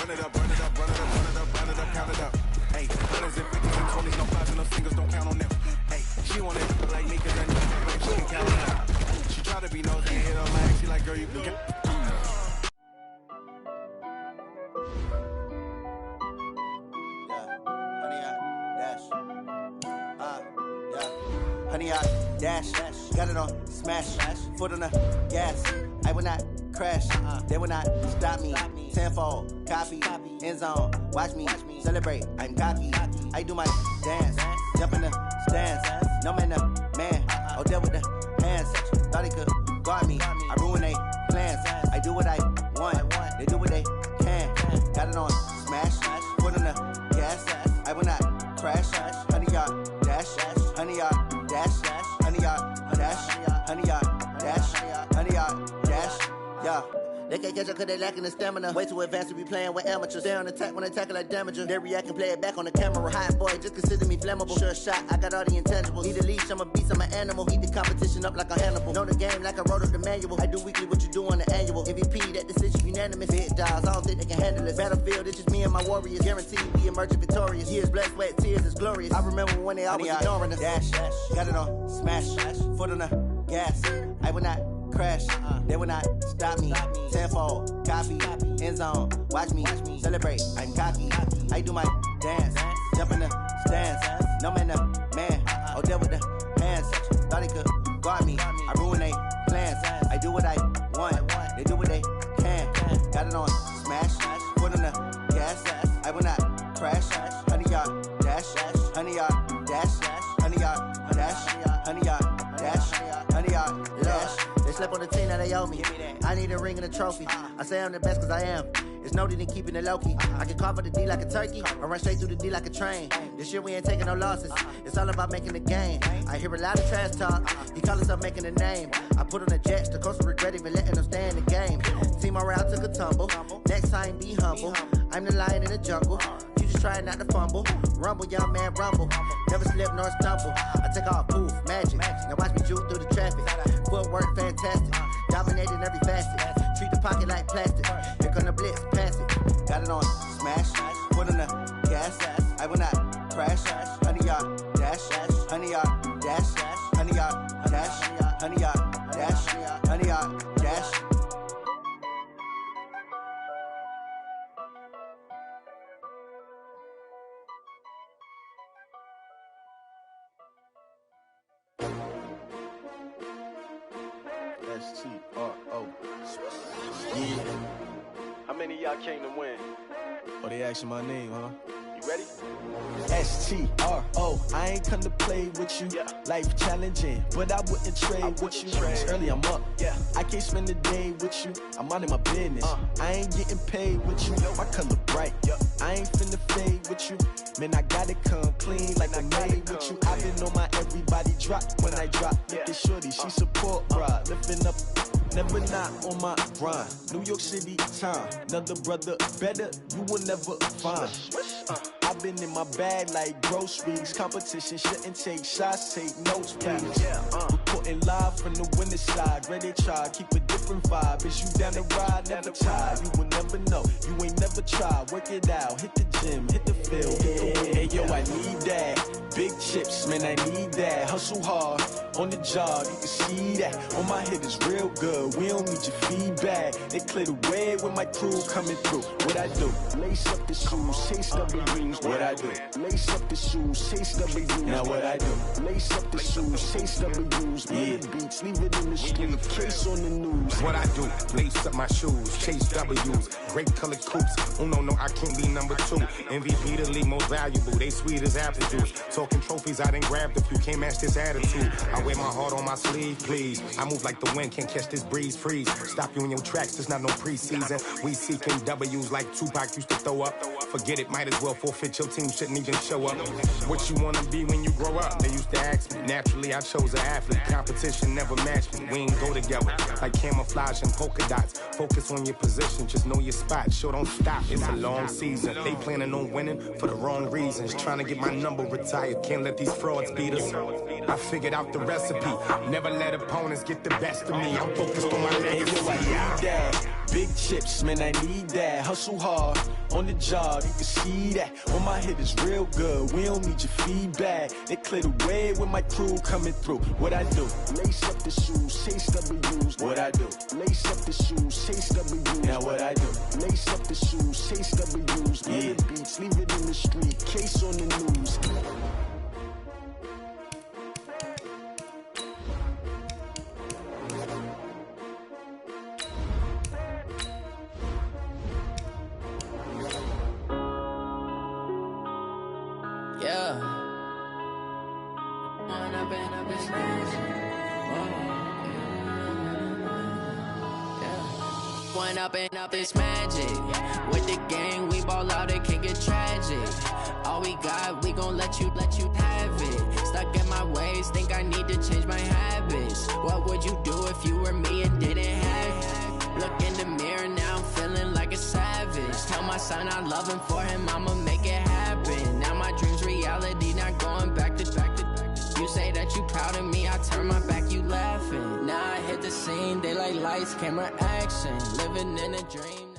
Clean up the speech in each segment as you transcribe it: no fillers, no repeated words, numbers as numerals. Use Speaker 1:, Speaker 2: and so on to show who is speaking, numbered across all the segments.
Speaker 1: Run it up, run it up, run it up, run it up, run it up, count it up. Hey, hundreds and fifties and twenties, no fives and no singles, don't count on them. Hey, she want it like me, cause then she can count it out. She try to be nosy and hit her lag, she like, girl, you can count.
Speaker 2: Honey, I dash, got it on smash, foot on the gas. I will not crash, they will not stop me. Tenfold, copy, end zone, watch me celebrate. I'm cocky, I do my dance, jump in the stands. No man, the man, oh, deal with the hands. Thought he could guard me, I ruin they plans. I do what I want, they do what they can. Got it on smash, foot on the gas. I will not crash, honey, yard dash, honey, yard dash, honey, yard dash, honey, yard dash, honey, yard dash, yeah. They can't catch up cause they lacking the stamina. Way too advanced to be playing with amateurs. Stay on attack when they tackle like damager. They react and play it back on the camera. Hot boy, just consider me flammable. Sure shot, I got all the intangibles. Need a leash, I'm a beast, I'm an animal. Heat the competition up like a Hannibal. Know the game like I wrote up the manual. I do weekly what you do on the annual. MVP, that decision unanimous. Big dials, I don't think they can handle it. Battlefield, it's just me and my warriors. Guaranteed we emerging victorious. Years, blood, sweat, tears, it's glorious. I remember when they always ignoring us. Dash, got it on smash, foot on the gas. I will not crash, they will not stop me. Tenfold, copy, end zone, watch me celebrate. I'm cocky, I do my dance, jump in the stands. No man, the man, oh, deal with the hands. Thought he could guard me, I ruin they plans. I do what I want, they do what they can. Got it on smash, foot on the gas. I will not crash, honey, yard dash, honey, yard dash, honey, yard dash, honey, yard dash, honey, yard dash. They slept on the team, now they owe me. I need a ring and a trophy. I say I'm the best cause I am. It's no need in keeping it low-key. I can carve for the D like a turkey, or run straight through the D like a train. This year we ain't taking no losses. It's all about making the game. I hear a lot of trash talk. He call himself making a name. I put on the jets, the coach will regret even letting them stay in the game. Team around took a tumble. Next time be humble. I'm the lion in the jungle. You just trying not to fumble. Rumble, young man, rumble. Never slip nor stumble. I take off, poof, magic. Now watch me juke through the traffic. Footwork fantastic. Dominating every facet. Treat the pocket like plastic. Here come the blitz, pass it. Got it on smash, foot on the gas. I will not crash. Honey, yard dash, honey, yard dash, honey, yard dash, honey, yard dash, honey, yard dash.
Speaker 3: S-T-R-O. Yeah.
Speaker 4: How many of y'all came to win?
Speaker 3: Oh, they asking my name, huh?
Speaker 4: You ready?
Speaker 3: S-T-R-O. I ain't come to play with you.
Speaker 4: Yeah.
Speaker 3: Life challenging, but I wouldn't trade with you. It's early, I'm up.
Speaker 4: Yeah.
Speaker 3: I can't spend the day with you. I'm out of my business. I ain't getting paid with you. My color bright. I ain't finna fade with you. Man, I gotta come clean like I made with you. I been on my everybody drop when I drop. Look at shorty, she support bra. Lifting up, never not on my grind. New York City time, another brother better, you will never find. I've been in my bag like groceries. Competition shouldn't take shots, take notes, please. Reporting live from the winter side. Ready to try, keep a different vibe. Is you down the ride, never tired. You will never know, you ain't never tried. Work it out, hit the gym, hit the field. Hey yo, I need that. Big chips, man, I need that. Hustle hard, on the job, you can see that. On my head is real good, we don't need your feedback. They clear the way with my crew coming through. What I do? Lace up the shoes, chase W's. What I do? Lace up the shoes, chase W's. Now what I do? Lace up the shoes, chase W's. Yeah, beats, leave it in the street, case on the news.
Speaker 5: What I do? Lace up my shoes, chase W's. Great colored coops. Oh no, I can't be number 2. MVP the league most valuable. They sweet as apple juice. Talking trophies, I done grabbed a few. Can't match this attitude. I wear my heart on my sleeve, please. I move like the wind, can't catch this breeze. Freeze. Stop you in your tracks. There's not no preseason. We seeking W's like Tupac used to throw up. Forget it, might as well forfeit. Your team shouldn't even show up. What you wanna be when you grow up? They used to ask me. Naturally, I chose an athlete. Competition never matched me. We ain't go together like camouflage and polka dots. Focus on your position, just know your spot. Sure, don't stop. It's a long season. They planning on winning for the wrong reasons. Trying to get my number retired. Can't let these frauds beat us. I figured out the recipe. Never let opponents get the best of me. I'm focused on my legacy.
Speaker 3: Big chips, man, I need that. Hustle hard on the job, you can see that. When my hit is real good, we don't need your feedback. They clear the way with my crew coming through. What I do? Lace up the shoes, chase W's. What I do? Lace up the shoes, chase W's. Now what I do? Lace up the shoes, chase W's. Yeah. Beats, leave it in the street, case on the news.
Speaker 6: Up this magic. With the gang, we ball out, it can get tragic. All we got, we gon' let you have it. Stuck in my ways, think I need to change my habits. What would you do if you were me and didn't have it? Look in the mirror, now I'm feeling like a savage. Tell my son I love him, for him I'ma make it happen. Now my dream's reality, not going back to. You say that you proud of me, I turn my back, you laughing. Now I hit the scene, they like lights, camera, action. Living in a dream.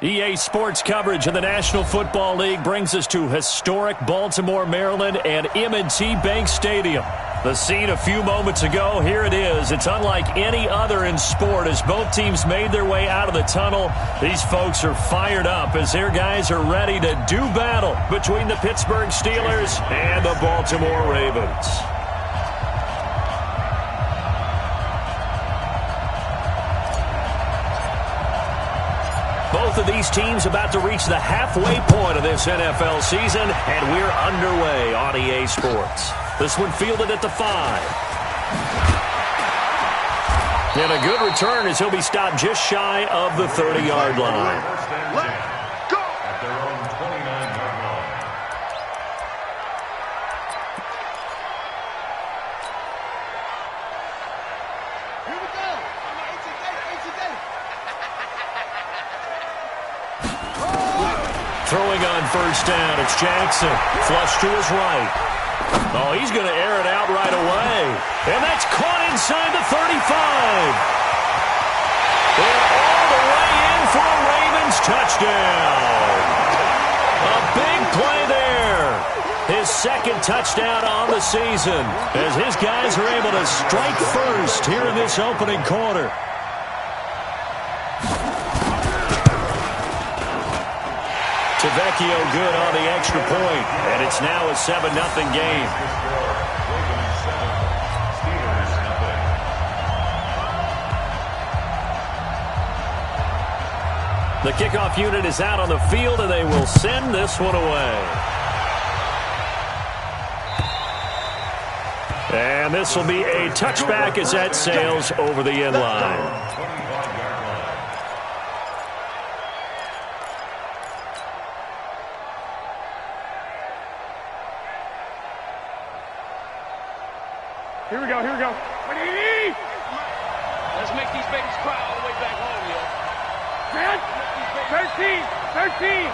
Speaker 7: EA Sports coverage of the National Football League brings us to historic Baltimore, Maryland and M&T Bank Stadium. The scene a few moments ago, here it is. It's unlike any other in sport as both teams made their way out of the tunnel. These folks are fired up as their guys are ready to do battle between the Pittsburgh Steelers and the Baltimore Ravens. Both of these teams about to reach the halfway point of this NFL season, and we're underway on EA Sports. This one fielded at the 5. And a good return as he'll be stopped just shy of the 30-yard line.
Speaker 5: Let's go! At their own 29-yard line.
Speaker 8: Here we go!
Speaker 7: Throwing on first down, it's Jackson. Flush to his right. Oh, he's going to air it out right away. And that's caught inside the 35. And all the way in for a Ravens touchdown. A big play there. His second touchdown on the season as his guys are able to strike first here in this opening quarter. Vecchio good on the extra point, and it's now a 7-0 game. The kickoff unit is out on the field, and they will send this one away. And this will be a touchback as that sails over the end line.
Speaker 8: Here we go. What do you need? Let's make these babies cry all the way back home, yo. 13.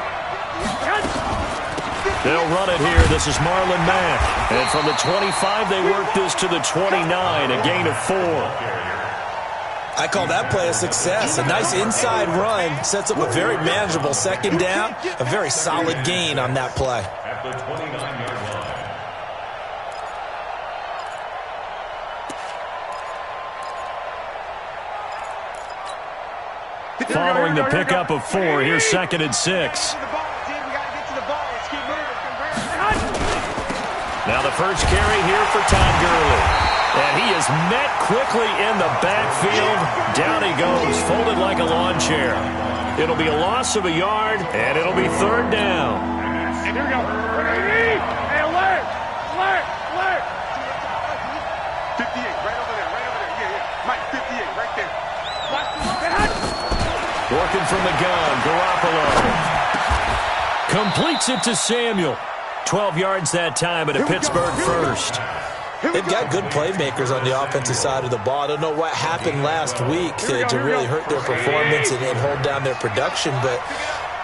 Speaker 7: They'll run it here. This is Marlon Mack. And from the 25, they work this to the 29, a gain of 4.
Speaker 9: I call that play a success. A nice inside run sets up a very manageable second down. A very solid gain on that play.
Speaker 5: At the 29-yard line.
Speaker 7: Following the pickup of 4, here's 2nd and 6. Now the first carry here for Todd Gurley. And he is met quickly in the backfield. Down he goes, folded like a lawn chair. It'll be a loss of a yard, and it'll be 3rd down.
Speaker 8: And here we go. Hey, alert! 58, right over there. Yeah. Mike, 58, right there.
Speaker 7: Working from the gun, Garoppolo completes it to Samuel. 12 yards that time and a Pittsburgh first.
Speaker 9: They've got good playmakers on the offensive side of the ball. I don't know what happened last week to really hurt their performance and hold down their production, but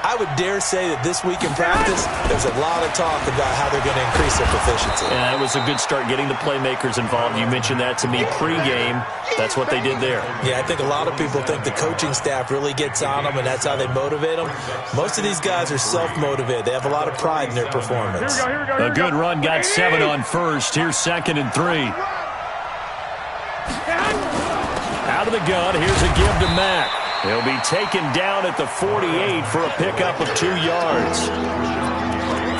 Speaker 9: I would dare say that this week in practice, there's a lot of talk about how they're going to increase their proficiency.
Speaker 7: Yeah, it was a good start getting the playmakers involved. You mentioned that to me pregame. That's what they did there.
Speaker 9: Yeah, I think a lot of people think the coaching staff really gets on them, and that's how they motivate them. Most of these guys are self-motivated. They have a lot of pride in their performance.
Speaker 7: A good run got 7 on first. Here's 2nd and 3. Out of the gun, here's a give to Mack. He'll be taken down at the 48 for a pickup of 2 yards.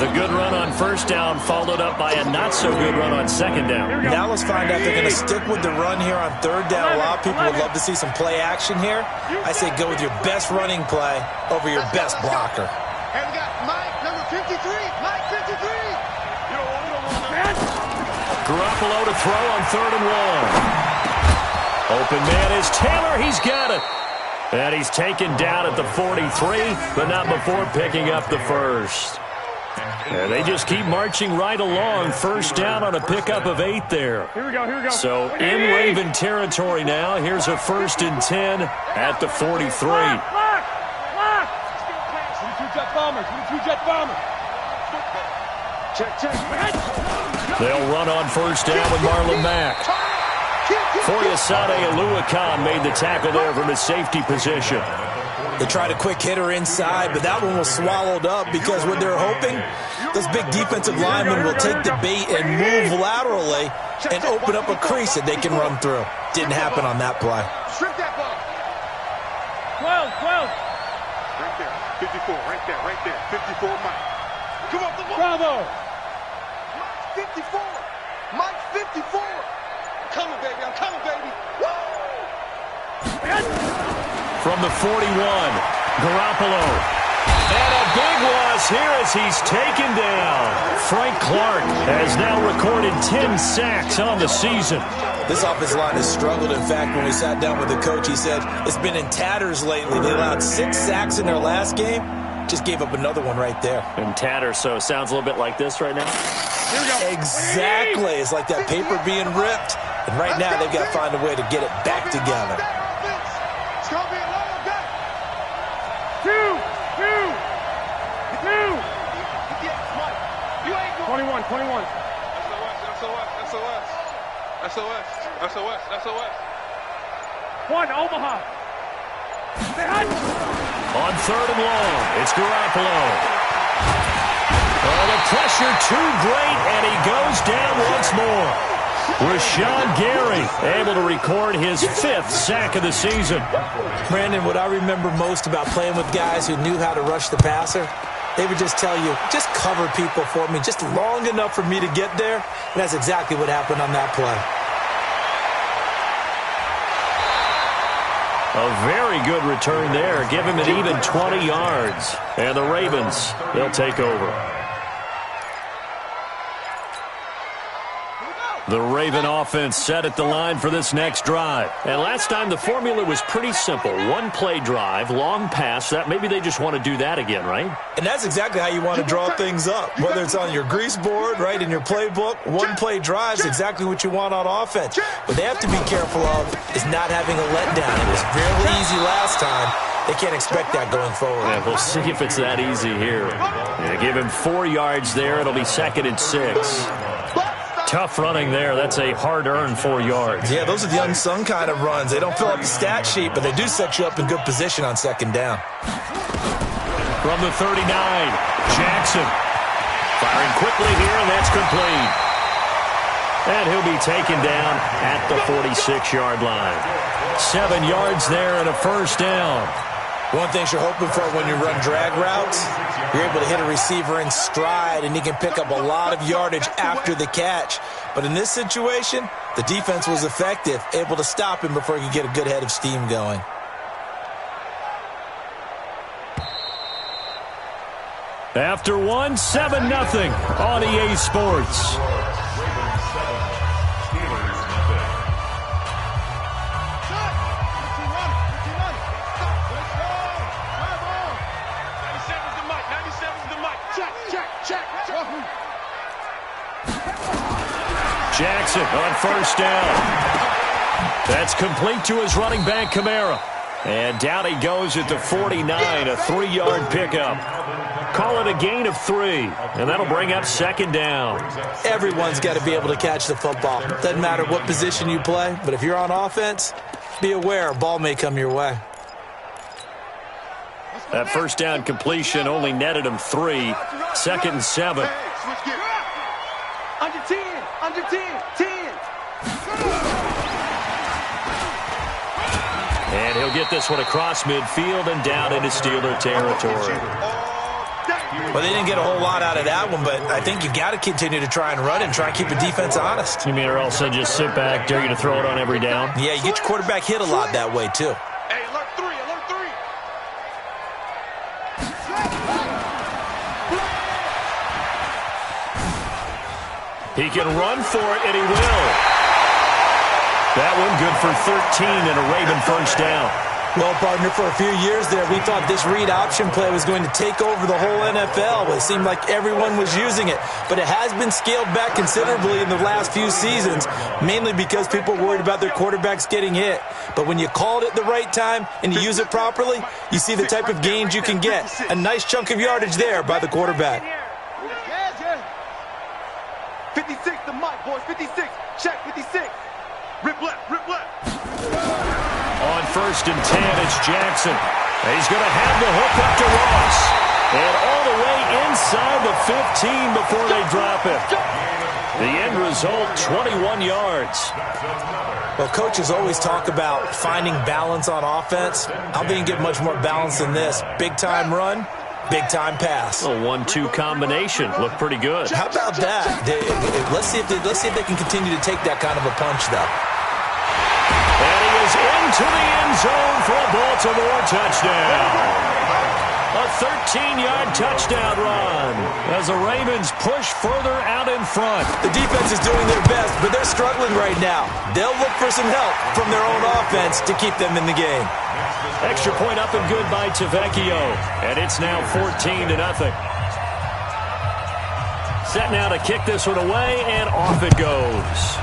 Speaker 7: The good run on first down followed up by a not-so-good run on second down.
Speaker 9: Now let's find out if they're going to stick with the run here on third down. A lot of people would love to see some play action here. I say go with your best running play over your best blocker.
Speaker 8: And we got Mike, number 53. Mike, 53.
Speaker 7: Garoppolo to throw on 3rd and 1. Open man is Taylor. He's got it. And he's taken down at the 43, but not before picking up the first. And they just keep marching right along. First down on a pickup of 8 there.
Speaker 8: Here we go.
Speaker 7: So in Raven territory now. Here's a 1st and 10 at the 43.
Speaker 8: Lock. 2-jet bombers. 2-jet bombers. Check.
Speaker 7: They'll run on first down with Marlon Mack. Foyesade Aluakan made the tackle there from his safety position.
Speaker 9: They tried a quick hitter inside, but that one was swallowed up because what they're hoping, those big defensive linemen will take the bait and move laterally and open up a crease that they can run through. Didn't happen on that play.
Speaker 8: Strip that ball. 12. Right there. 54. Right there. 54, Mike. Come on, Bravo. Mike 54. Mike 54. I'm coming, baby. Woo!
Speaker 7: From the 41, Garoppolo. And a big loss here as he's taken down. Frank Clark has now recorded 10 sacks on the season.
Speaker 9: This offensive line has struggled. In fact, when we sat down with the coach, he said it's been in tatters lately. They allowed 6 sacks in their last game. Just gave up another one right there.
Speaker 7: In tatters, so it sounds a little bit like this right now.
Speaker 8: Here we go.
Speaker 9: Exactly. It's like that paper being ripped. And right now, they've got to find a way to get it back together.
Speaker 8: It's going to be a long day. 2. 21. SOS. 1, Omaha.
Speaker 7: On 3rd and long, it's Garoppolo. Oh, the pressure too great, and he goes down once more. Rashawn Gary able to record his 5th sack of the season.
Speaker 9: Brandon, what I remember most about playing with guys who knew how to rush the passer, they would just tell you, just cover people for me, just long enough for me to get there. And that's exactly what happened on that play.
Speaker 7: A very good return there. Give him an even 20 yards. And the Ravens, they'll take over. The Raven offense set at the line for this next drive. And last time the formula was pretty simple. 1-play drive, long pass. That maybe they just want to do that again, right?
Speaker 9: And that's exactly how you want to draw things up. Whether it's on your grease board, right, in your playbook, 1-play drive is exactly what you want on offense. What they have to be careful of is not having a letdown. It was fairly easy last time. They can't expect that going forward.
Speaker 7: Yeah, we'll see if it's that easy here. Yeah, give him 4 yards there. It'll be 2nd and 6. Tough running there. That's a hard-earned 4 yards.
Speaker 9: Yeah, those are the unsung kind of runs. They don't fill up the stat sheet, but they do set you up in good position on 2nd down.
Speaker 7: From the 39, Jackson. Firing quickly here, and that's complete. And he'll be taken down at the 46-yard line. 7 yards there and a first down.
Speaker 9: One thing you're hoping for when you run drag routes, you're able to hit a receiver in stride, and he can pick up a lot of yardage after the catch. But in this situation, the defense was effective, able to stop him before he could get a good head of steam going.
Speaker 7: After 7-0 on EA Sports. Jackson on first down. That's complete to his running back, Kamara. And down he goes at the 49, a 3-yard pickup. Call it a gain of 3, and that'll bring up second down.
Speaker 9: Everyone's got to be able to catch the football. Doesn't matter what position you play, but if you're on offense, be aware a ball may come your way.
Speaker 7: That first down completion only netted him 3. Second and 7.
Speaker 8: Under 10, under 10, 10.
Speaker 7: And he'll get this one across midfield and down into Steeler territory.
Speaker 9: Well, they didn't get a whole lot out of that one, but I think you got to continue to try and run and try and keep the defense honest.
Speaker 7: You mean or else they just sit back, dare you to throw it on every down?
Speaker 9: Yeah, you get your quarterback hit a lot that way, too.
Speaker 8: Hey, alert 3, alert 3.
Speaker 7: He can run for it, and he will. That one good for 13 and a Raven first down.
Speaker 9: Well, partner, for a few years there, we thought this read option play was going to take over the whole NFL. It seemed like everyone was using it, but it has been scaled back considerably in the last few seasons, mainly because people are worried about their quarterbacks getting hit. But when you call it at the right time and you use it properly, you see the type of gains you can get. A nice chunk of yardage there by the quarterback.
Speaker 8: 56 to Mike, boys, 56. Check, 56. Rip left, rip left.
Speaker 7: On first and 10, it's Jackson. He's going to have the hook up to Ross. And all the way inside the 15 before they drop it. The end result, 21 yards.
Speaker 9: Well, coaches always talk about finding balance on offense. I don't think you get much more balance than this. Big-time run, big-time pass.
Speaker 7: A 1-2 combination. Looked pretty good.
Speaker 9: How about that? Let's see if they can continue to take that kind of a punch, though.
Speaker 7: And he is into the end zone for a Baltimore touchdown. A 13-yard touchdown run as the Ravens push further out in front.
Speaker 9: The defense is doing their best, but they're struggling right now. They'll look for some help from their own offense to keep them in the game.
Speaker 7: Extra point up and good by Tavecchio. And it's now 14-0. Set now to kick this one away, and off it goes.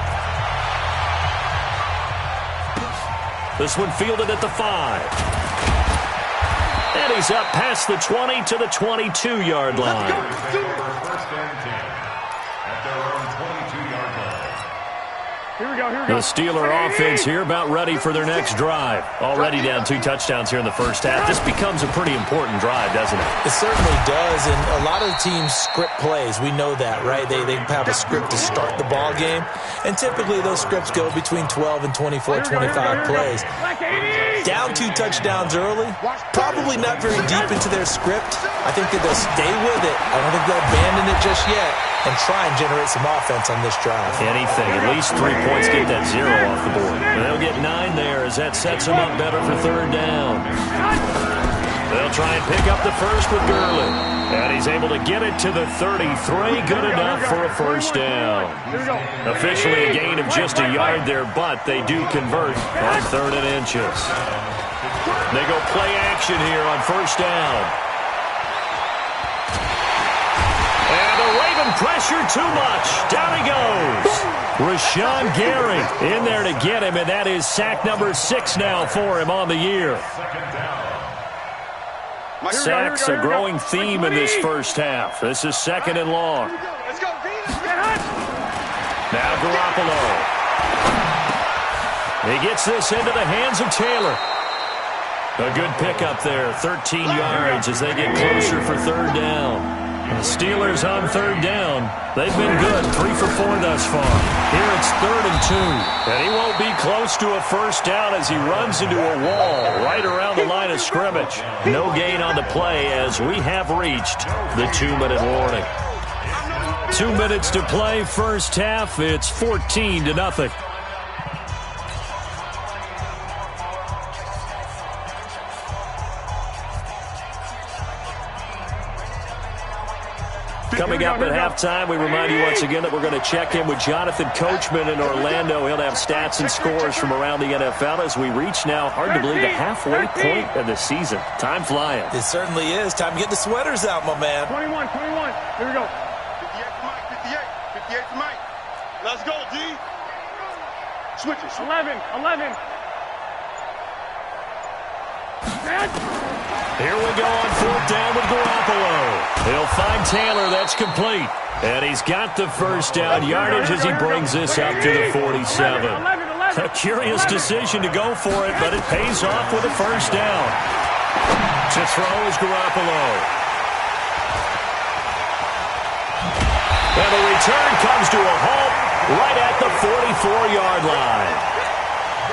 Speaker 7: This one fielded at the 5. And he's up past the 20 to the 22-yard line.
Speaker 10: First and 10 at their own 22-yard line.
Speaker 8: Here we go, here we
Speaker 7: The
Speaker 8: go.
Speaker 7: Steeler offense here about ready for their next drive. Already down 2 touchdowns here in the first half. This becomes a pretty important drive, doesn't it?
Speaker 9: It certainly does, and a lot of the teams script plays. We know that, right? They have a script to start the ball game, and typically those scripts go between 12 and 24, 25 plays. Down 2 touchdowns early, probably not very deep into their script. I think that they'll stay with it. I don't think they'll abandon it just yet and try and generate some offense on this drive.
Speaker 7: Anything, at least 3 points, get that 0 off the board. And they'll get 9 there as that sets them up better for third down. They'll try and pick up the first with Gurley. And he's able to get it to the 33. Good enough for a first down. Officially a gain of just a yard there, but they do convert on 3rd and inches. They go play action here on first down. And the Raven pressure too much. Down he goes. Rashawn Gary in there to get him, and that is sack number 6 now for him on the year. Sacks a growing theme in this first half. This is 2nd and long.
Speaker 8: Let's go,
Speaker 7: Now Garoppolo. He gets this into the hands of Taylor. A good pickup there, 13 yards as they get closer for third down. The Steelers on third down. They've been good, 3 for 4 thus far. Here it's 3rd and 2. And he won't be close to a first down as he runs into a wall right around the line of scrimmage. No gain on the play as we have reached the 2-minute warning. 2 minutes to play, first half. It's 14-0. Coming up at halftime, we remind you once again that we're going to check in with Jonathan Coachman in Orlando. He'll have stats and scores from around the NFL as we reach now, hard to believe, the halfway point of the season. Time flying.
Speaker 9: It certainly is. Time to get the sweaters out, my man.
Speaker 8: 21. Here we go. 58 to Mike, 58 to Mike. Let's go, D. Switches. 11.
Speaker 7: Here we go on 4th down with Garoppolo. He'll find Taylor. That's complete. And he's got the first down yardage as he brings this up to the 47. A curious decision to go for it, but it pays off with a first down. To throw is Garoppolo. And the return comes to a halt right at the 44-yard line.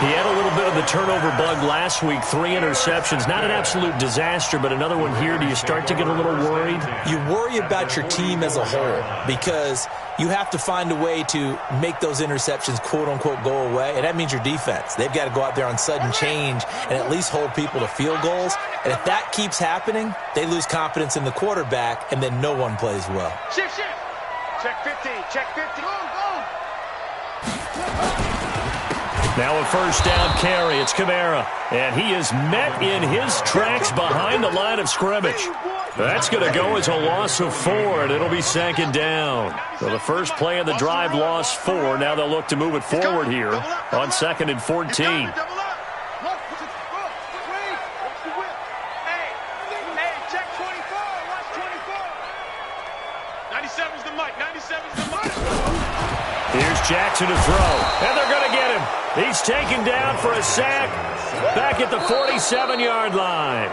Speaker 7: He had a little bit of the turnover bug last week, 3 interceptions. Not an absolute disaster, but another one here. Do you start to get a little worried?
Speaker 9: You worry about your team as a whole because you have to find a way to make those interceptions, quote-unquote, go away, and that means your defense. They've got to go out there on sudden change and at least hold people to field goals. And if that keeps happening, they lose confidence in the quarterback, and then no one plays well.
Speaker 8: Shift. Check 15. Check 15. Go.
Speaker 7: Now a first down carry. It's Kamara. And he is met in his tracks behind the line of scrimmage. That's going to go as a loss of 4, and it'll be 2nd down. So the first play of the drive lost 4. Now they'll look to move it forward here on 2nd and 14. Here's Jackson to throw, and they're going to get him. He's taken down for a sack back at the 47-yard line.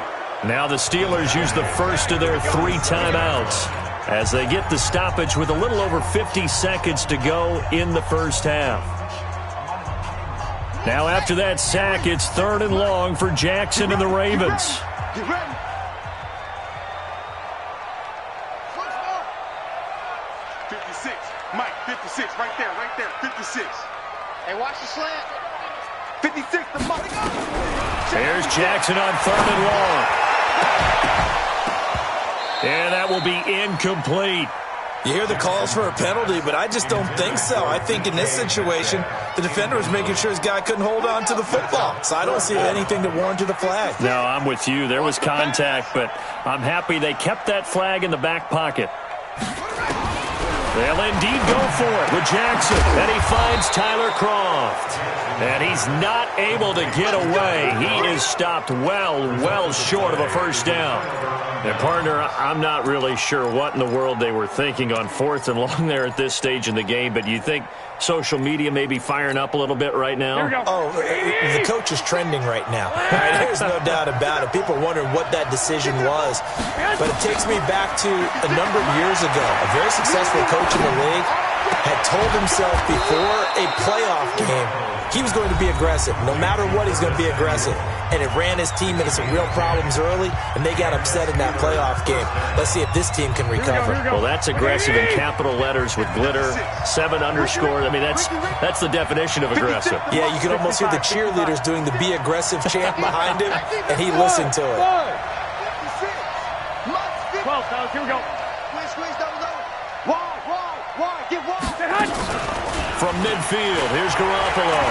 Speaker 7: Now the Steelers use the first of their 3 timeouts as they get the stoppage with a little over 50 seconds to go in the first half. Now after that sack, it's 3rd and long for Jackson and the Ravens.
Speaker 8: Get ready. 56. Mike, 56. Right there. 56.
Speaker 11: Hey, watch the slant.
Speaker 8: 56, the Mike.
Speaker 7: There's Jackson on 3rd and long. And that will be incomplete.
Speaker 9: You hear the calls for a penalty, but I just don't think so. I think in this situation, the defender was making sure his guy couldn't hold on to the football. So I don't see anything that warranted a flag.
Speaker 7: No, I'm with you. There was contact, but I'm happy they kept that flag in the back pocket. They'll indeed go for it with Jackson. And he finds Tyler Croft. And he's not able to get away. He is stopped well short of a first down. And, partner, I'm not really sure what in the world they were thinking on 4th and long there at this stage in the game, but you think social media may be firing up a little bit right now?
Speaker 9: Oh, the coach is trending right now. Right? There's no doubt about it. People are wondering what that decision was. But it takes me back to a number of years ago. A very successful coach in the league had told himself before a playoff game he was going to be aggressive. No matter what, he's going to be aggressive. And it ran his team into some real problems early, and they got upset in that playoff game. Let's see if this team can recover.
Speaker 7: Well, that's aggressive in capital letters with glitter, 7 underscore. I mean, that's the definition of aggressive.
Speaker 9: Yeah, you can almost hear the cheerleaders doing the be aggressive chant behind him, and he listened to it.
Speaker 8: 12, fellas, here we go. Squeeze, double. Wide, get wide.
Speaker 7: From midfield, here's Garoppolo.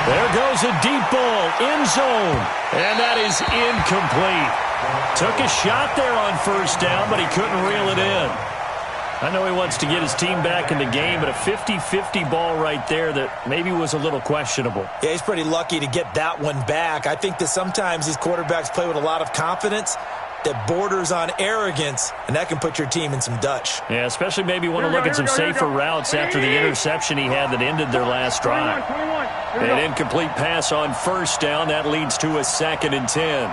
Speaker 7: There goes a deep ball, end zone, and that is incomplete. Took a shot there on first down, but he couldn't reel it in. I know he wants to get his team back in the game, but a 50-50 ball right there that maybe was a little questionable.
Speaker 9: Yeah, he's pretty lucky to get that one back. I think that sometimes these quarterbacks play with a lot of confidence that borders on arrogance, and that can put your team in some Dutch.
Speaker 7: Yeah, especially maybe want to look at some safer routes after the interception he had that ended their last drive. An incomplete pass on first down. That leads to a 2nd and 10.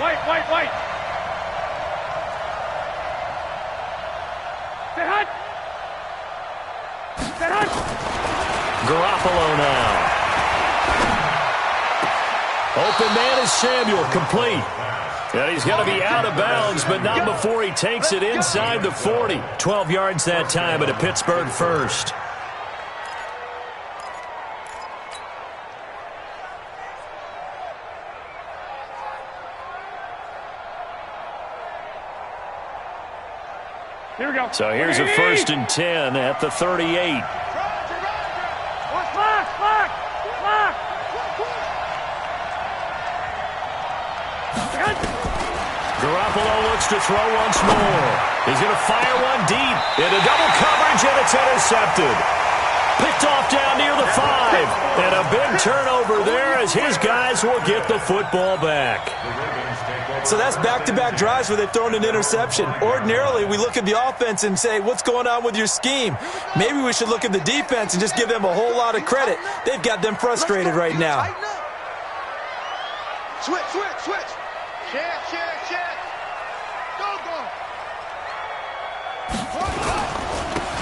Speaker 8: White.
Speaker 7: Garoppolo now. Open man is Samuel, complete. And he's going to be out of bounds, but not before he takes it inside the 40. 12 yards that time at a Pittsburgh first.
Speaker 8: Here we go.
Speaker 7: So here's a 1st and 10 at the 38. Garoppolo looks to throw once more. He's going to fire one deep into double coverage, and it's intercepted. Picked off down near the 5. And a big turnover there as his guys will get the football back.
Speaker 9: So that's back-to-back drives where they've thrown an interception. Ordinarily, we look at the offense and say, what's going on with your scheme? Maybe we should look at the defense and just give them a whole lot of credit. They've got them frustrated right now.
Speaker 8: Switch. Check. Go.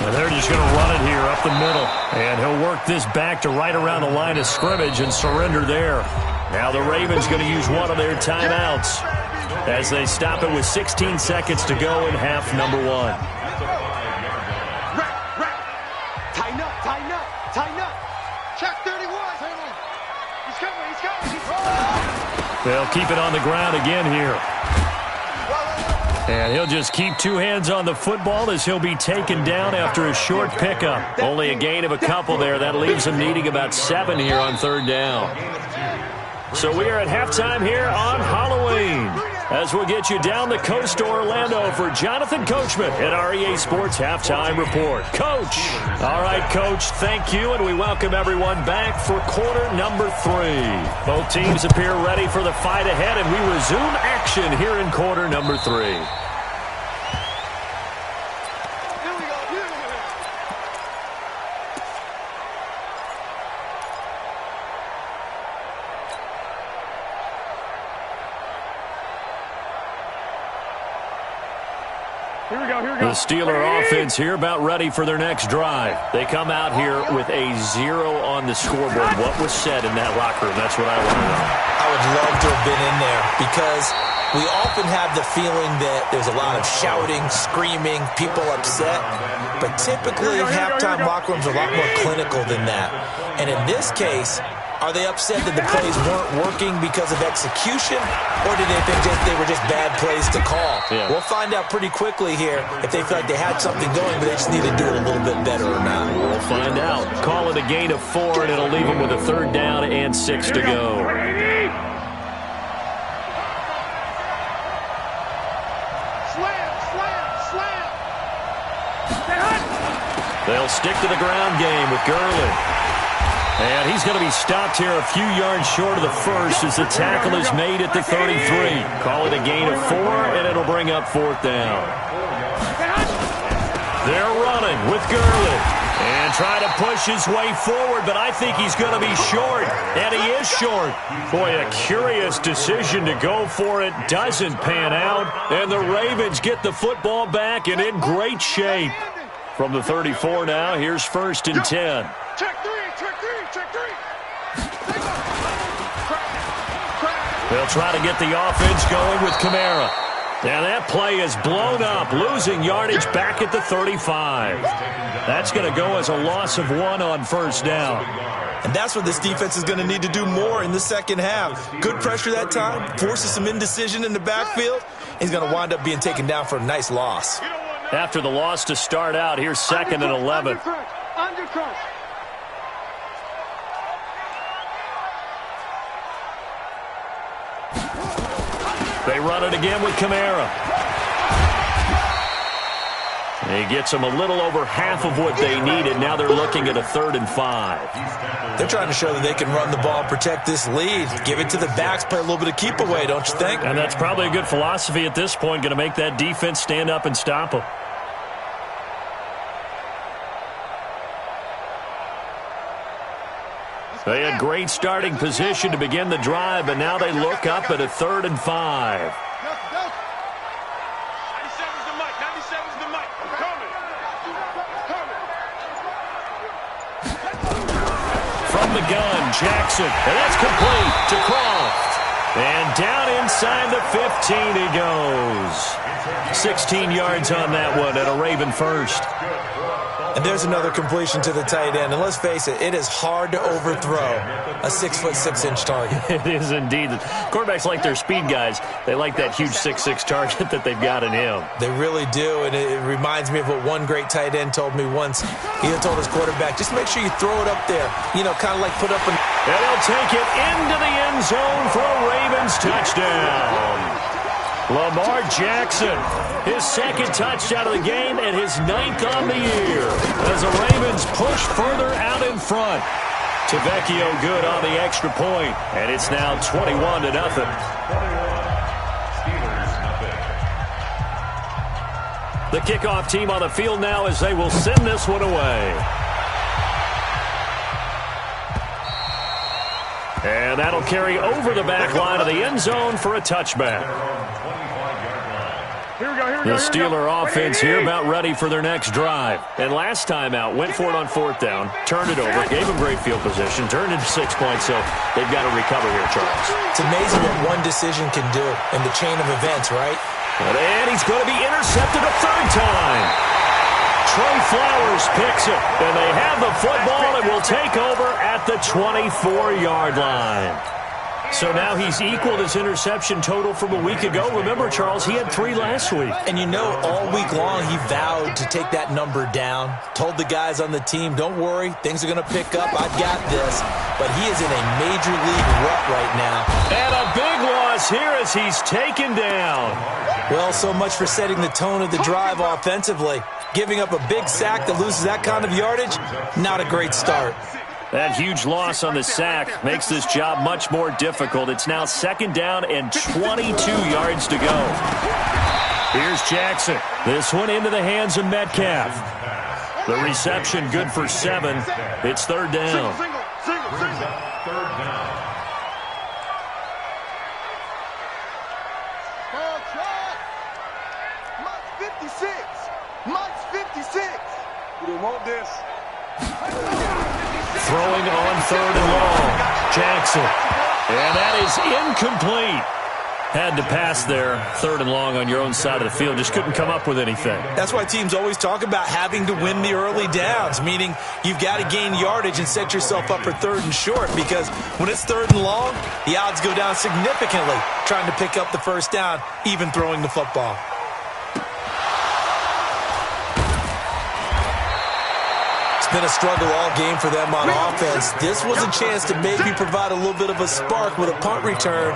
Speaker 7: And they're just going to run it here up the middle. And he'll work this back to right around the line of scrimmage and surrender there. Now the Ravens going to use one of their timeouts as they stop it with 16 seconds to go in half number 1.
Speaker 8: Tighten up. Check 31. He's coming.
Speaker 7: They'll keep it on the ground again here. And he'll just keep two hands on the football as he'll be taken down after a short pickup. Only a gain of a couple there. That leaves him needing about 7 here on third down. So we are at halftime here on Halloween as we'll get you down the coast to Orlando for Jonathan Coachman at our EA Sports Halftime Report. Coach. All right, Coach, thank you, and we welcome everyone back for quarter number 3. Both teams appear ready for the fight ahead, and we resume action here in quarter number 3. The Steeler offense here about ready for their next drive. They come out here with a 0 on the scoreboard. What was said in that locker room? That's what I want to know.
Speaker 9: I would love to have been in there because we often have the feeling that there's a lot of shouting, screaming, people upset. But typically, halftime locker rooms are a lot more clinical than that. And in this case, are they upset that the plays weren't working because of execution, or did they think they were just bad plays to call?
Speaker 7: Yeah.
Speaker 9: We'll find out pretty quickly here if they feel like they had something going, but they just need to do it a little bit better or not.
Speaker 7: We'll find out. Call it a gain of 4, and it'll leave them with a third down and 6 to go.
Speaker 8: Slam.
Speaker 7: They'll stick to the ground game with Gurley. And he's going to be stopped here a few yards short of the first as the tackle is made at the 33. Call it a gain of 4, and it'll bring up fourth down. They're running with Gurley. And try to push his way forward, but I think he's going to be short. And he is short. Boy, a curious decision to go for it. Doesn't pan out. And the Ravens get the football back and in great shape. From the 34 now, here's 1st and 10.
Speaker 8: Check three.
Speaker 7: They'll try to get the offense going with Kamara. And that play is blown up, losing yardage back at the 35. That's going to go as a loss of 1 on first down.
Speaker 9: And that's what this defense is going to need to do more in the second half. Good pressure that time, forces some indecision in the backfield. He's going to wind up being taken down for a nice loss.
Speaker 7: After the loss to start out, here's 2nd and 11.
Speaker 8: Undercut.
Speaker 7: They run it again with Kamara. He gets them a little over half of what they needed. Now they're looking at a 3rd and 5.
Speaker 9: They're trying to show that they can run the ball, protect this lead. Give it to the backs, play a little bit of keep away, don't you think?
Speaker 7: And that's probably a good philosophy at this point, going to make that defense stand up and stop them. They had great starting position to begin the drive, but now they look up at a 3rd and 5.
Speaker 8: 97's the mic. 97's the mic. Coming.
Speaker 7: From the gun, Jackson, and that's complete to Croft. And down inside the 15 he goes. 16 yards on that one and a Raven first.
Speaker 9: And there's another completion to the tight end. And let's face it, it is hard to overthrow a 6'6" target.
Speaker 7: It is indeed. Quarterbacks like their speed guys. They like that huge 6'6" target that they've got in him.
Speaker 9: They really do, and it reminds me of what one great tight end told me once. He had told his quarterback, just make sure you throw it up there. You know, kind of like put up an...
Speaker 7: And he'll take it into the end zone for a Ravens touchdown. Lamar Jackson, his second touchdown of the game and his 9th on the year as the Ravens push further out in front. Tavecchio good on the extra point, and it's now 21-0. The kickoff team on the field now as they will send this one away. And that'll carry over the back line of the end zone for a touchback. The Steeler offense here about ready for their next drive. And last time out, went for it on 4th down, turned it over, gave them great field position, turned into 6 points, so they've got to recover here, Charles.
Speaker 9: It's amazing what one decision can do in the chain of events, right?
Speaker 7: And he's going to be intercepted a 3rd time. Trey Flowers picks it, and they have the football and will take over at the 24-yard line. So now he's equaled his interception total from a week ago. Remember, Charles, he had 3 last week.
Speaker 9: And you know, all week long he vowed to take that number down. Told the guys on the team, don't worry, things are going to pick up. I've got this. But he is in a major league rut right now.
Speaker 7: And a big loss here as he's taken down.
Speaker 9: Well, so much for setting the tone of the drive offensively. Giving up a big sack that loses that kind of yardage, not a great start.
Speaker 7: That huge loss on the sack makes this job much more difficult. It's now 2nd down and 22 yards to go. Here's Jackson. This one into the hands of Metcalf. The reception good for 7. It's 3rd down.
Speaker 8: Third down. Mike's 56. Mike's 56. We don't want this.
Speaker 7: Throwing on 3rd and long. Jackson. And that is incomplete. Had to pass there, 3rd and long on your own side of the field. Just couldn't come up with anything.
Speaker 9: That's why teams always talk about having to win the early downs, meaning you've got to gain yardage and set yourself up for 3rd and short, because when it's 3rd and long, the odds go down significantly trying to pick up the 1st down, even throwing the football. Been a struggle all game for them on offense. This was a chance to maybe provide a little bit of a spark with a punt return.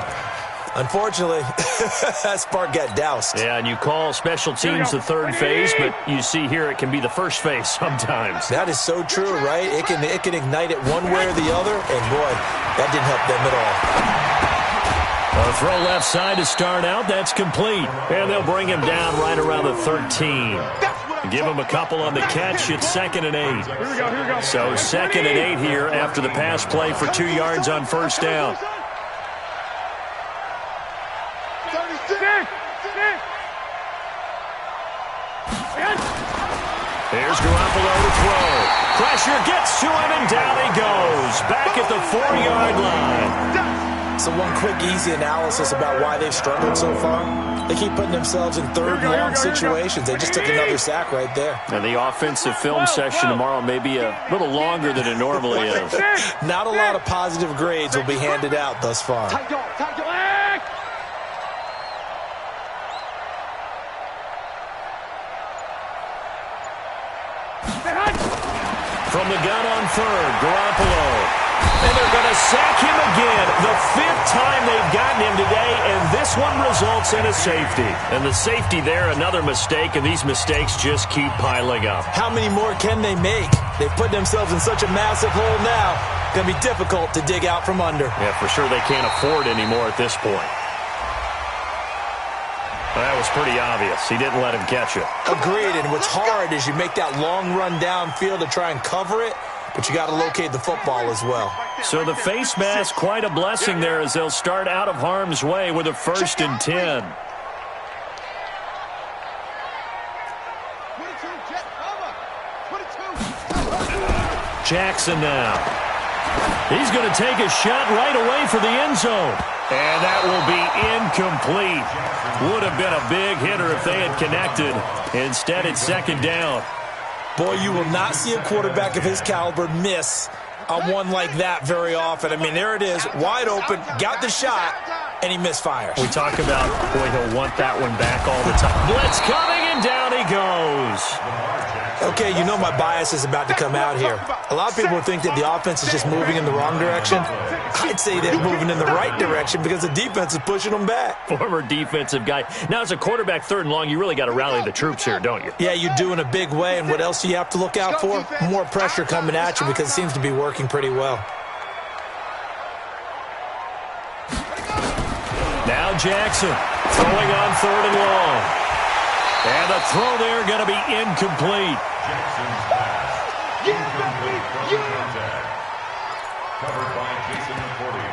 Speaker 9: Unfortunately, that spark got doused.
Speaker 7: Yeah, and you call special teams the 3rd phase, but you see here it can be the 1st phase sometimes.
Speaker 9: That is so true, right? It can ignite it one way or the other, and boy, that didn't help them at all.
Speaker 7: A throw left side to start out. That's complete. And they'll bring him down right around the 13. Give him a couple on the catch. It's 2nd and 8.
Speaker 8: Here we go.
Speaker 7: So 2nd and 8 here after the pass play for 2 yards on 1st down.
Speaker 8: 36.
Speaker 7: Here's Garoppolo to throw. Pressure gets to him, and down he goes. Back at the 4-yard line.
Speaker 9: So one quick, easy analysis about why they've struggled so far. They keep putting themselves in 3rd and long situations. They just took another sack right there.
Speaker 7: And the offensive film session tomorrow may be a little longer than it normally is.
Speaker 9: Not a lot of positive grades will be handed out thus far.
Speaker 7: From the gun on 3rd, Garoppolo. And they're going to sack him again. The 5th time they've gotten him today, and this one results in a safety. And the safety there, another mistake, and these mistakes just keep piling up.
Speaker 9: How many more can they make? They've put themselves in such a massive hole now. It's going to be difficult to dig out from under.
Speaker 7: Yeah, for sure they can't afford anymore at this point. That was pretty obvious. He didn't let him catch it.
Speaker 9: Agreed, and what's hard is you make that long run downfield to try and cover it, but you got to locate the football as well.
Speaker 7: So the face mask, quite a blessing there as they'll start out of harm's way with a 1st and 10. Jackson now. He's going to take a shot right away for the end zone. And that will be incomplete. Would have been a big hitter if they had connected. Instead, it's 2nd down.
Speaker 9: Boy, you will not see a quarterback of his caliber miss on one like that very often. I mean, there it is, wide open, got the shot, and he misfires.
Speaker 7: We talk about, boy, he'll want that one back all the time. Blitz coming, and down he goes.
Speaker 9: Okay, you know my bias is about to come out here. A lot of people think that the offense is just moving in the wrong direction. I'd say they're moving in the right direction because the defense is pushing them back.
Speaker 7: Former defensive guy. Now, as a quarterback, 3rd and long, you really got to rally the troops here, don't you?
Speaker 9: Yeah, you do in a big way, and what else do you have to look out for? More pressure coming at you because it seems to be working pretty well.
Speaker 7: Now Jackson throwing on 3rd and long. And the throw there going to be incomplete.
Speaker 10: Jackson's pass. Incomplete from the contact. Covered by Jason McCourty.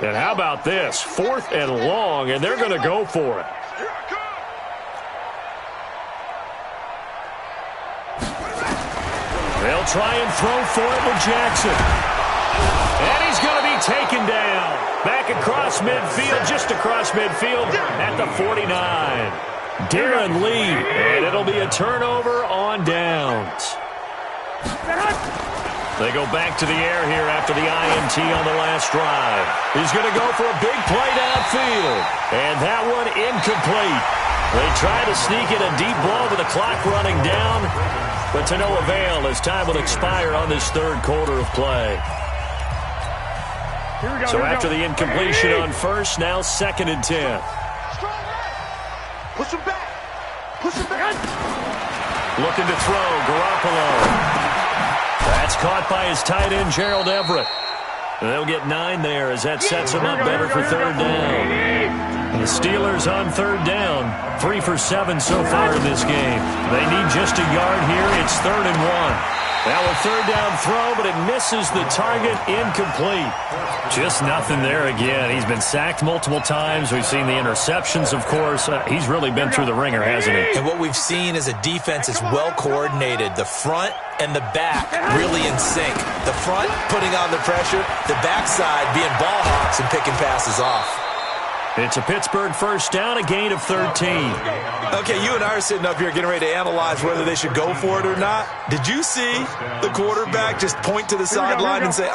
Speaker 7: And how about this? 4th and long, and they're going to go for it. They'll try and throw for it with Jackson. And he's going to be taken down. Back across midfield, just across midfield at the 49. Darren Lee, and it'll be a turnover on downs. They go back to the air here after the INT on the last drive. He's going to go for a big play downfield. And that one incomplete. They try to sneak in a deep ball with the clock running down, but to no avail as time will expire on this 3rd quarter of play. So after the incompletion on 1st, now 2nd and 10.
Speaker 8: Push him back. Push him back.
Speaker 7: Looking to throw, Garoppolo. That's caught by his tight end, Gerald Everett. And they'll get 9 there as that sets him up better for 3rd down. The Steelers on 3rd down, 3 for 7 so far in this game. They need just a yard here. It's 3rd and 1. Now a 3rd down throw, but it misses the target, incomplete. Just nothing there again. He's been sacked multiple times. We've seen the interceptions, of course. He's really been through the ringer, hasn't he?
Speaker 9: And what we've seen is a defense that's well coordinated. The front and the back really in sync. The front putting on the pressure, the backside being ball hawks and picking passes off.
Speaker 7: It's a Pittsburgh 1st down, a gain of 13.
Speaker 9: Okay, you and I are sitting up here getting ready to analyze whether they should go for it or not. Did you see the quarterback just point to the sideline and say,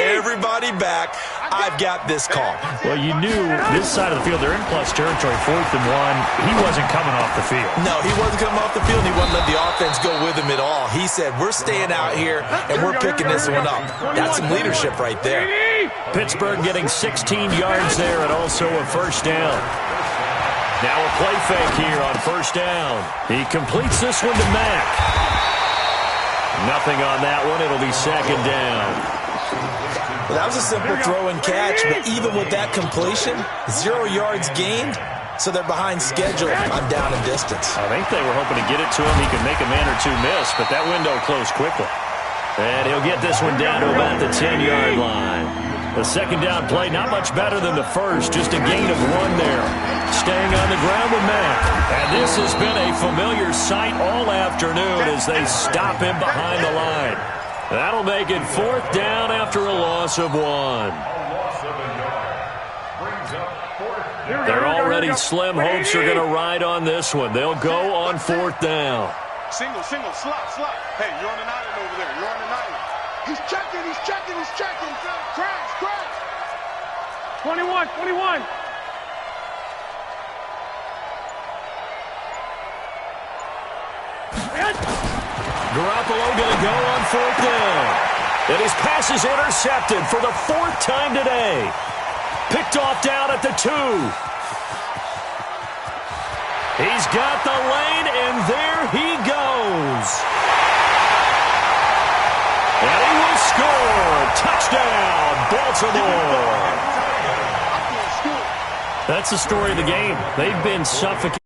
Speaker 9: everybody back, I've got this call?
Speaker 7: Well, you knew this side of the field, they're in plus territory, 4th and 1. He wasn't coming off the field.
Speaker 9: No, he wasn't coming off the field. He wouldn't let the offense go with him at all. He said, we're staying out here, and we're picking this one up. That's some leadership right there.
Speaker 7: Pittsburgh getting 16 yards there and also a 1st down. Now a play fake here on 1st down. He completes this one to Mack. Nothing on that one. It'll be 2nd down.
Speaker 9: Well, that was a simple throw and catch, but even with that completion, 0 yards gained, so they're behind schedule on down and distance.
Speaker 7: I think they were hoping to get it to him. He could make a man or two miss, but that window closed quickly. And he'll get this one down to about the 10-yard line. The 2nd down play, not much better than the 1st, just a gain of 1 there. Staying on the ground with Mack. And this has been a familiar sight all afternoon as they stop him behind the line. That'll make it 4th down after a loss of 1. They're already slim hopes are going to ride on this one. They'll go on 4th down.
Speaker 8: Single, slot. Hey, you're on an island over there. You're on an island. He's checking. Crash. 21.
Speaker 7: Garoppolo going to go on 4th down. And his pass is intercepted for the 4th time today. Picked off down at the 2. He's got the lane, and there he goes. And he will score. Touchdown, Baltimore. That's the story of the game. They've been suffocating.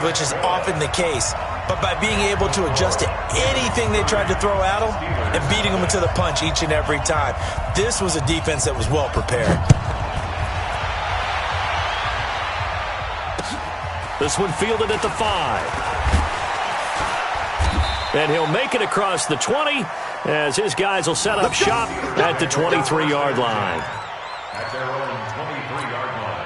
Speaker 9: Which is often the case. But by being able to adjust to anything they tried to throw at them and beating them into the punch each and every time, this was a defense that was well prepared.
Speaker 7: This one fielded at the 5. and he'll make it across the 20 as his guys will set up shop at the 23-yard line.
Speaker 10: At their own 23-yard line.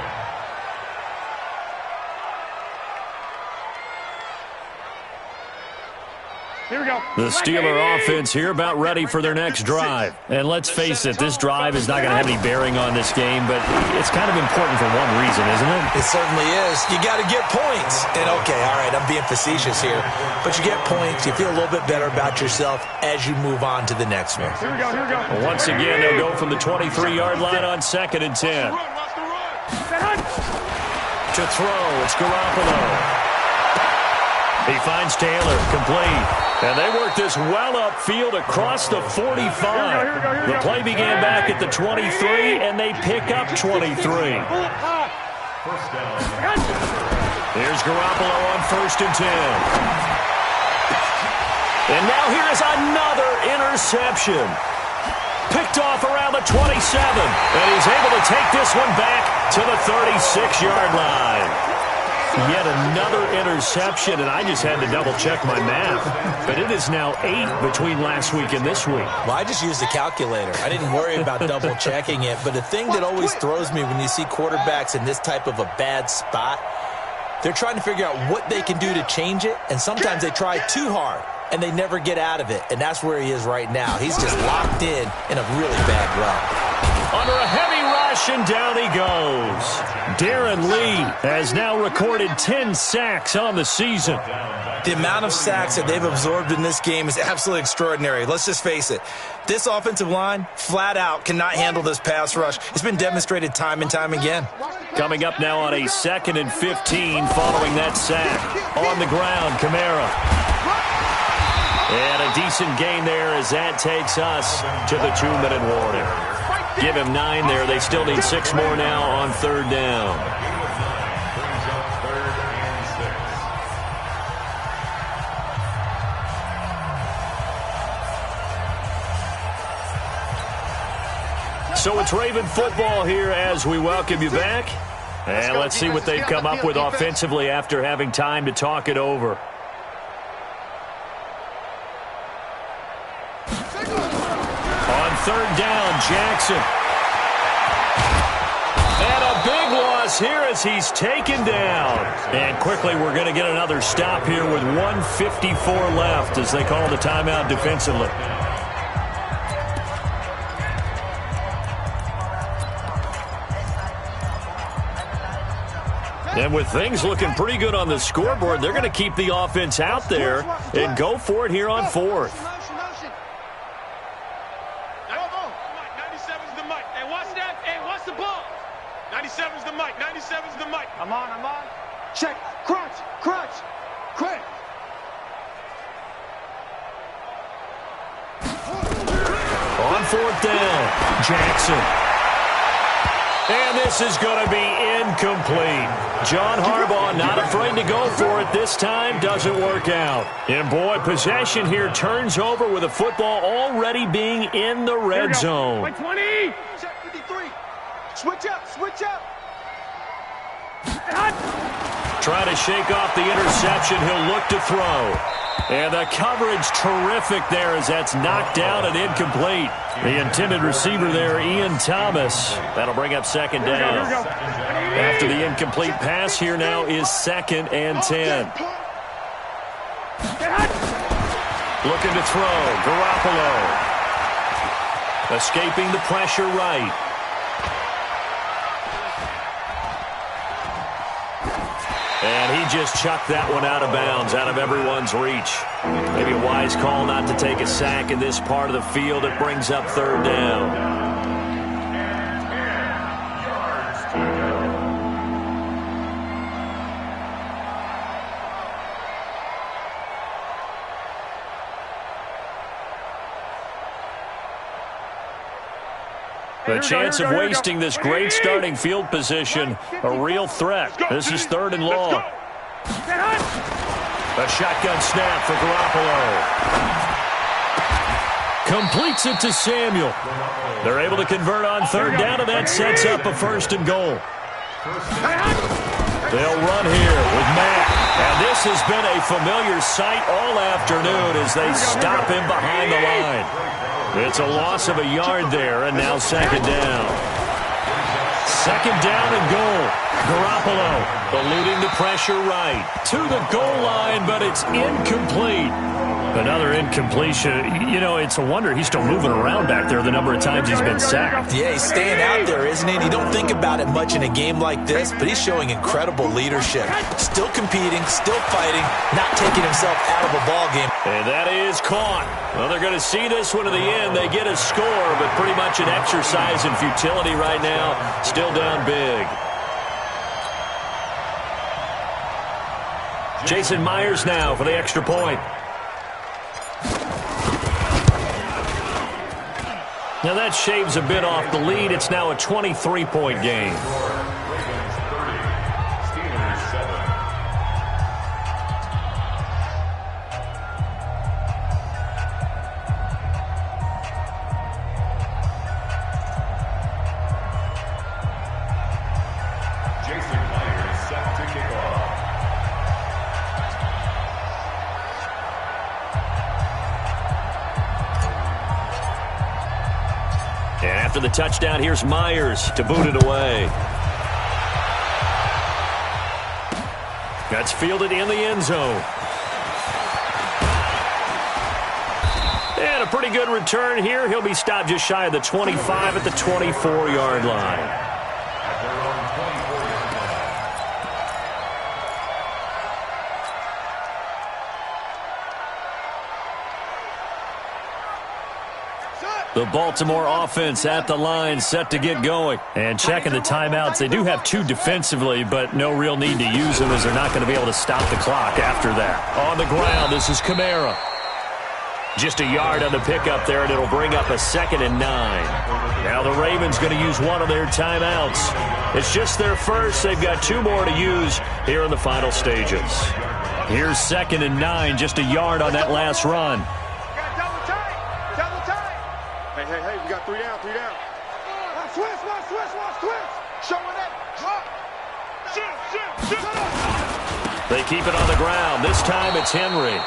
Speaker 8: Here we go.
Speaker 7: The Steeler offense here about ready for their next drive. And let's face it, this drive is not going to have any bearing on this game, but it's kind of important for one reason, isn't it?
Speaker 9: It certainly is. You got to get points. And, okay, all right, I'm being facetious here. But you get points, you feel a little bit better about yourself as you move on to the next one.
Speaker 8: Here we go, here we go.
Speaker 7: Well, once again, they'll go from the 23-yard line on 2nd and 10. To throw, it's Garoppolo. He finds Taylor, complete. And they work this well upfield across the 45. The play began back at the 23, and they pick up 23.
Speaker 10: First down.
Speaker 7: Here's Garoppolo on 1st and 10. And now here is another interception. Picked off around the 27. And he's able to take this one back to the 36-yard line. Yet another interception, and I just had to double-check my math. But it is now 8 between last week and this week.
Speaker 9: Well, I just used a calculator. I didn't worry about double-checking it. But the thing that always throws me when you see quarterbacks in this type of a bad spot, they're trying to figure out what they can do to change it, and sometimes they try too hard, and they never get out of it. And that's where he is right now. He's just locked in a really bad run.
Speaker 7: Under a heavy rush, and down he goes. Darren Lee has now recorded 10 sacks on the season.
Speaker 9: The amount of sacks that they've absorbed in this game is absolutely extraordinary. Let's just face it. This offensive line, flat out, cannot handle this pass rush. It's been demonstrated time and time again.
Speaker 7: Coming up now on a 2nd and 15 following that sack. On the ground, Kamara. And a decent gain there as that takes us to the 2-minute warning. Give him 9 there. They still need 6 more now on 3rd down.
Speaker 10: Brings up 3rd and 6.
Speaker 7: So it's Raven football here as we welcome you back. And let's see what they've come up with offensively after having time to talk it over. On 3rd down, Jackson. And a big loss here as he's taken down. And quickly we're going to get another stop here with 1:54 left as they call the timeout defensively. And with things looking pretty good on the scoreboard, they're going to keep the offense out there and go for it here on 4th.
Speaker 8: 97's the mic. Hey, what's that? Hey, what's the ball? 97's the mic. 97's the mic. I'm on. Check. Crunch. Quick.
Speaker 7: On 4th down, Jackson. And this is going to be incomplete. John Harbaugh not afraid to go for it this time. Doesn't work out. And boy, possession here turns over with the football already being in the red zone.
Speaker 8: 20. Check 53. Switch up.
Speaker 7: Try to shake off the interception. He'll look to throw. And the coverage terrific there as that's knocked down and incomplete. The intended receiver there, Ian Thomas. That'll bring up 2nd down. After the incomplete pass, here now is 2nd and 10. Looking to throw, Garoppolo. Escaping the pressure right. And he just chucked that one out of bounds, out of everyone's reach. Maybe a wise call not to take a sack in this part of the field. It brings up 3rd down. The chance of wasting this great starting field position, a real threat. This is 3rd and long. A shotgun snap for Garoppolo. Completes it to Samuel. They're able to convert on 3rd down, and that sets up a 1st and goal. They'll run here with Matt. And this has been a familiar sight all afternoon as they stop him behind the line. It's a loss of a yard there, and now second down. Second down and goal. Garoppolo eluding the pressure right to the goal line, but it's incomplete. Another incompletion. You know, it's a wonder he's still moving around back there the number of times he's been sacked.
Speaker 9: Yeah, he's staying out there, isn't he? You don't think about it much in a game like this, but he's showing incredible leadership. Still competing, still fighting, not taking himself out of a ball game.
Speaker 7: And that is caught. Well, they're going to see this one to the end. They get a score, but pretty much an exercise in futility right now. Still down big. Jason Myers now for the extra point. Now that shaves a bit off the lead. It's now a 23-point game.
Speaker 10: Ravens 30, Steelers 7. Jason Myers set to kick off.
Speaker 7: And after the touchdown, here's Myers to boot it away. That's fielded in the end zone. And a pretty good return here. He'll be stopped just shy of the 25 at the 24-yard line.
Speaker 10: At their own 24-yard line.
Speaker 7: The Baltimore offense at the line, set to get going. And checking the timeouts. They do have two defensively, but no real need to use them as they're not going to be able to stop the clock after that. On the ground, this is Kamara. Just a yard on the pickup there, and it'll bring up a 2nd and 9. Now the Ravens going to use one of their timeouts. It's just their first. They've got 2 more to use here in the final stages. Here's 2nd and 9, just a yard on that last run.
Speaker 8: Hey, we got 3 down. Watch twist. Showing it. Drop. Shoot.
Speaker 7: They keep it on the ground. This time it's Henry.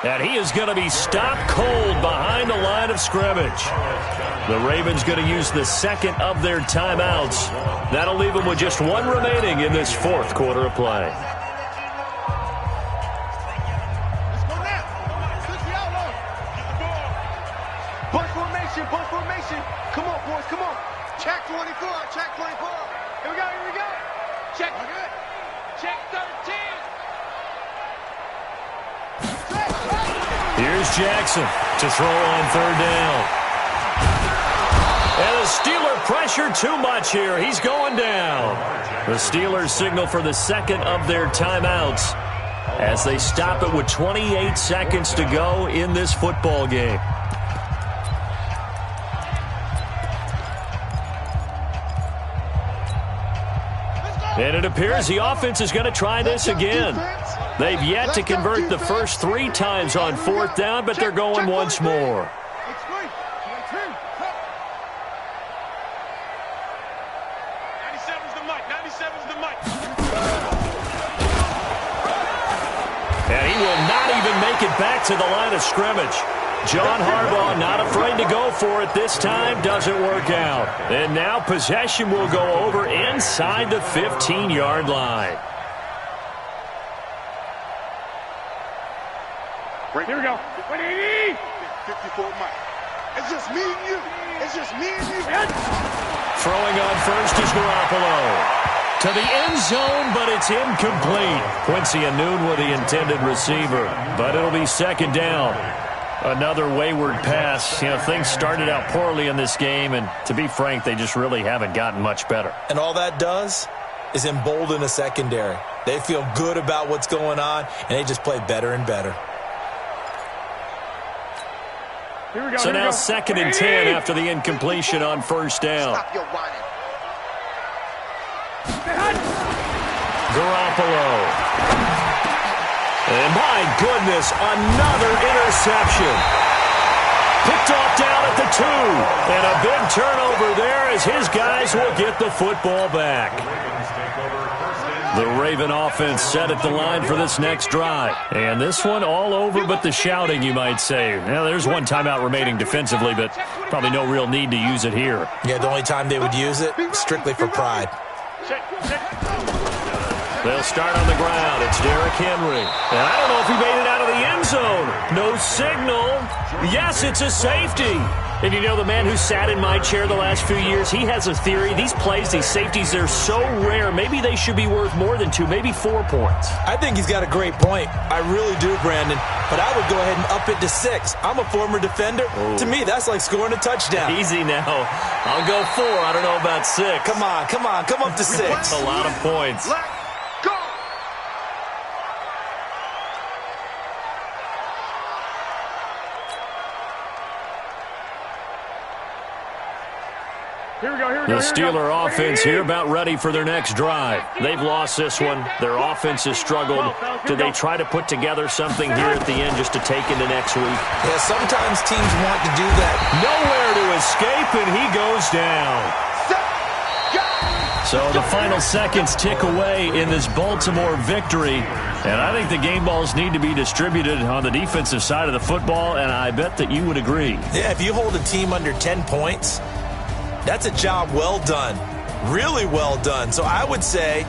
Speaker 7: And he is going to be stopped cold behind the line of scrimmage. The Ravens going to use the 2nd of their timeouts. That'll leave them with just 1 remaining in this 4th quarter of play.
Speaker 8: Bunch formation. Come on, boys, come on. Check 24. Here we go. Check. Check 13.
Speaker 7: Here's Jackson to throw on 3rd down. And the Steelers pressure too much here. He's going down. The Steelers signal for the 2nd of their timeouts as they stop it with 28 seconds to go in this football game. And it appears the offense is going to try this again. They've yet to convert the first 3 times on 4th down, but they're going once more. And he will not even make it back to the line of scrimmage. John Harbaugh not afraid to go for it this time. Doesn't work out. And now possession will go over inside the 15-yard line.
Speaker 8: Here we go. 54 Mike. It's just me and you.
Speaker 7: Throwing on first is Garoppolo. To the end zone, but it's incomplete. Quincy Enunwa, the intended receiver. But it'll be 2nd down. Another wayward pass. You know, things started out poorly in this game, and to be frank, they just really haven't gotten much better.
Speaker 9: And all that does is embolden a secondary. They feel good about what's going on, and they just play better and better.
Speaker 8: Here we go.
Speaker 7: So now 2nd and 10 after the incompletion on 1st down.
Speaker 11: Stop your whining.
Speaker 7: Garoppolo. And my goodness, another interception. Picked off down at the 2. And a big turnover there as his guys will get the football back.
Speaker 10: Ravens take over 1st and
Speaker 7: The Raven offense set at the line for this next drive. And this one all over but the shouting, you might say. Now, there's one timeout remaining defensively, but probably no real need to use it here.
Speaker 9: Yeah, the only time they would use it, strictly for pride.
Speaker 7: They'll start on the ground. It's Derrick Henry. And I don't know if he made it out of the end zone. No signal. Yes, it's a safety. And you know, the man who sat in my chair the last few years, he has a theory. These plays, these safeties, they're so rare. Maybe they should be worth more than 2, maybe 4 points.
Speaker 9: I think he's got a great point. I really do, Brandon. But I would go ahead and up it to 6. I'm a former defender.
Speaker 7: Ooh.
Speaker 9: To me, that's like scoring a touchdown.
Speaker 7: Easy now. I'll go 4. I don't know about 6.
Speaker 9: Come on. Come up to 6.
Speaker 7: That's a lot of points. The Steeler offense here about ready for their next drive. They've lost this one. Their offense has struggled. Do they try to put together something here at the end just to take into next week?
Speaker 9: Yeah, sometimes teams want to do that.
Speaker 7: Nowhere to escape, and he goes down. So the final seconds tick away in this Baltimore victory. And I think the game balls need to be distributed on the defensive side of the football, and I bet that you would agree.
Speaker 9: Yeah, if you hold a team under 10 points, that's a job well done. Really well done. So I would say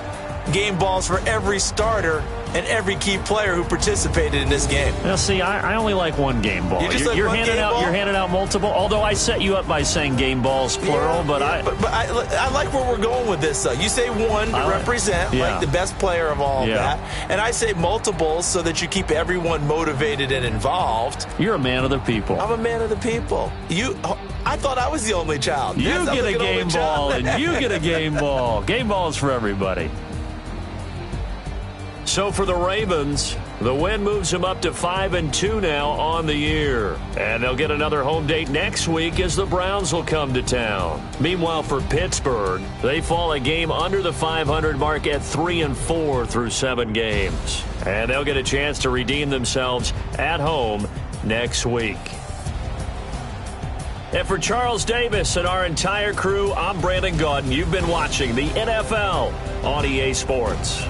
Speaker 9: game balls for every starter and every key player who participated in this game.
Speaker 7: Now, see, I only like one game ball. You're handing out multiple. Although I set you up by saying game balls plural, but
Speaker 9: I like where we're going with this. Though you say one to represent like the best player of all that, and I say multiples so that you keep everyone motivated and involved.
Speaker 7: You're a man of the people.
Speaker 9: I'm a man of the people. I thought I was the only child.
Speaker 7: You get a game ball, and you get a game ball. Game balls for everybody. So for the Ravens, the win moves them up to 5-2 now on the year. And they'll get another home date next week as the Browns will come to town. Meanwhile, for Pittsburgh, they fall a game under the 500 mark at 3-4 through 7 games. And they'll get a chance to redeem themselves at home next week. And for Charles Davis and our entire crew, I'm Brandon Gaudin. You've been watching the NFL on EA Sports.